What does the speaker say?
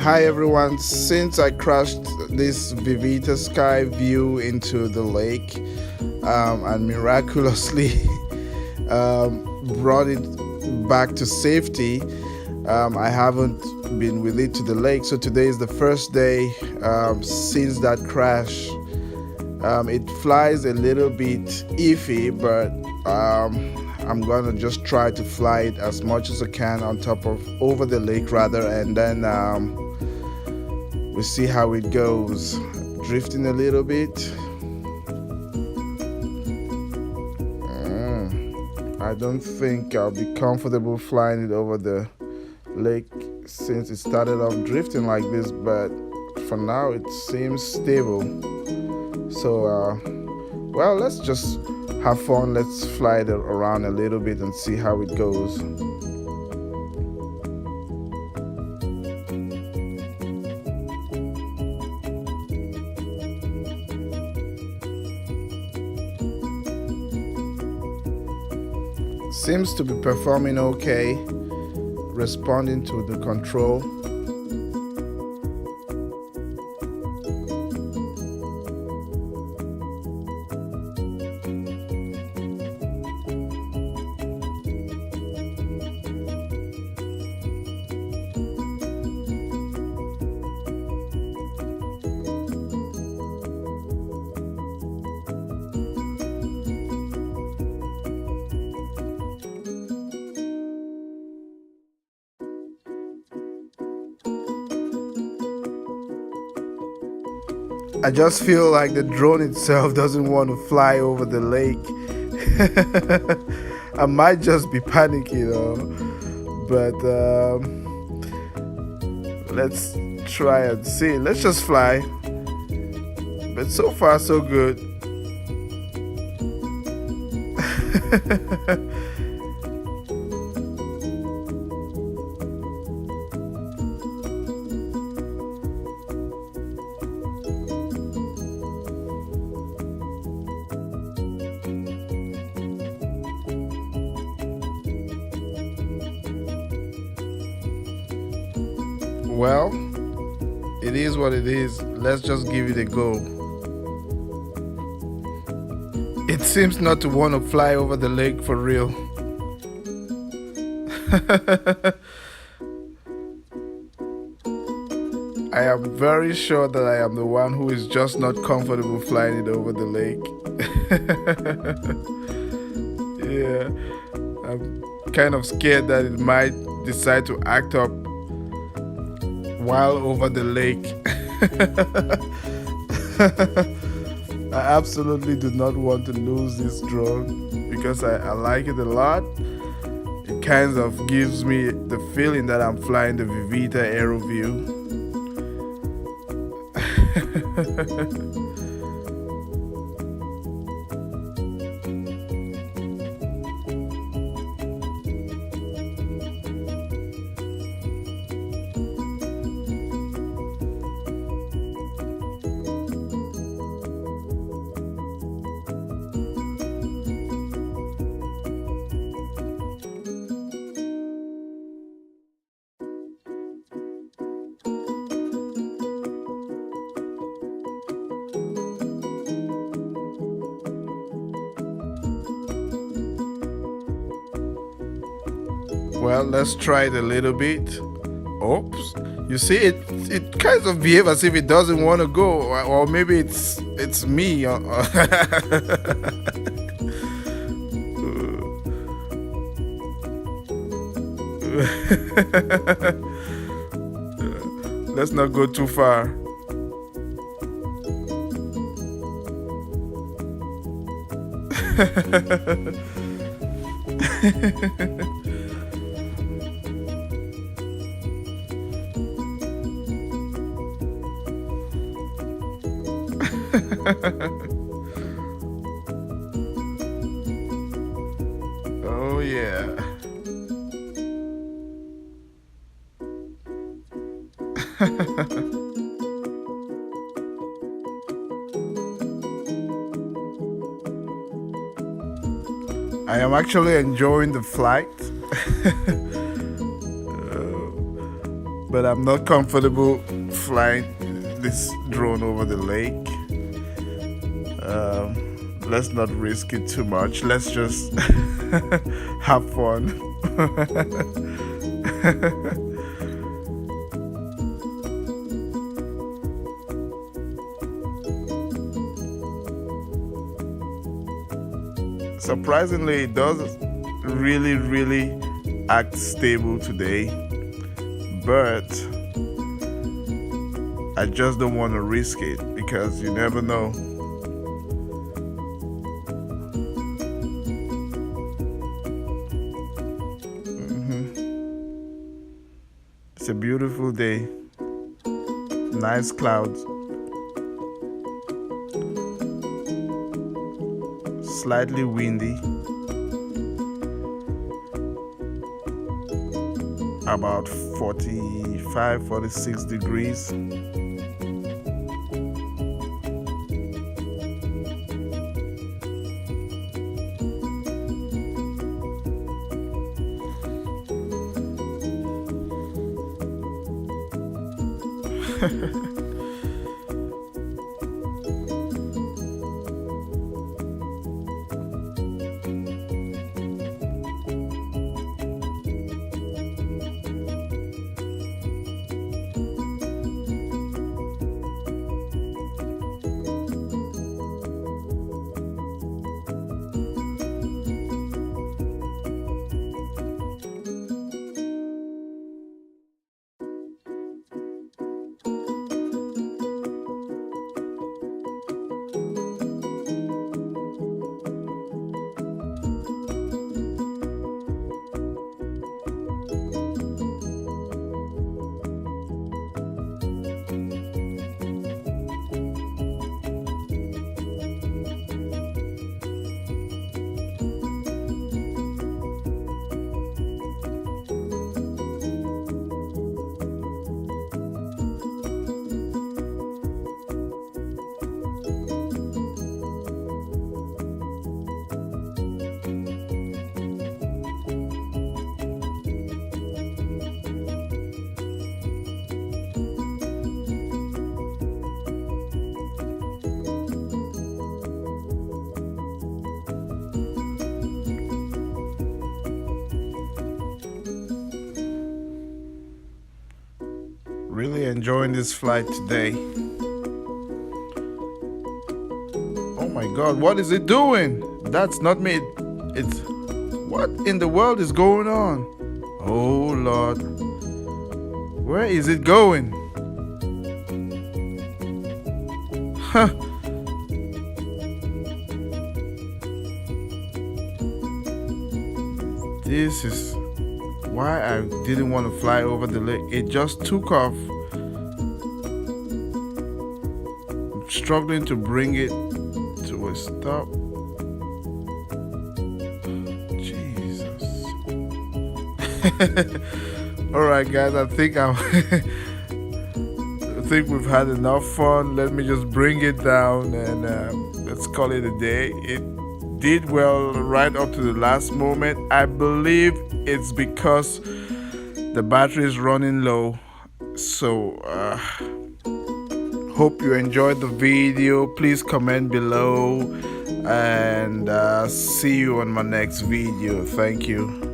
Hi everyone, since I crashed this Vivitar Skyview into the lake and miraculously brought it back to safety, I haven't been with it to the lake. So today is the first day since that crash. It flies a little bit iffy, but I'm gonna just try to fly it as much as I can over the lake rather, and then we'll see how it goes. Drifting a little bit. I don't think I'll be comfortable flying it over the lake since it started off drifting like this, but for now it seems stable. So well, let's just have fun. Let's fly it around a little bit and see how it goes. Seems to be performing okay, responding to the control. I just feel like the drone itself doesn't want to fly over the lake. I might just be panicking, but let's try and see. Let's just fly. But so far, so good. Well, it is what it is. Let's just give it a go. It seems not to want to fly over the lake for real. I am very sure that I am the one who is just not comfortable flying it over the lake. Yeah, I'm kind of scared that it might decide to act up while over the lake. I absolutely do not want to lose this drone because I like it a lot. It kind of gives me the feeling that I'm flying the Vivitar AeroView. Well, let's try it a little bit. Oops. You see, it kind of behaves as if it doesn't want to go, or maybe it's me. Let's not go too far. Oh yeah. I am actually enjoying the flight. But but I'm not comfortable flying this drone over the lake. Let's not risk it too much. Let's just have fun. Surprisingly, it does really act stable today, but I just don't want to risk it because you never know. It's a beautiful day, nice clouds, slightly windy, about 45-46 degrees. Really enjoying this flight today. Oh my God, what is it doing? That's not me. It's what in the world is going on? Oh Lord, where is it going? Huh. This is why I didn't want to fly over the lake. It just took off. I'm struggling to bring it to a stop. Jesus. All right, guys. I think we've had enough fun. Let me just bring it down and let's call it a day. It did well right up to the last moment. I believe it's because the battery is running low. So hope you enjoyed the video. Please comment below and see you on my next video. Thank you.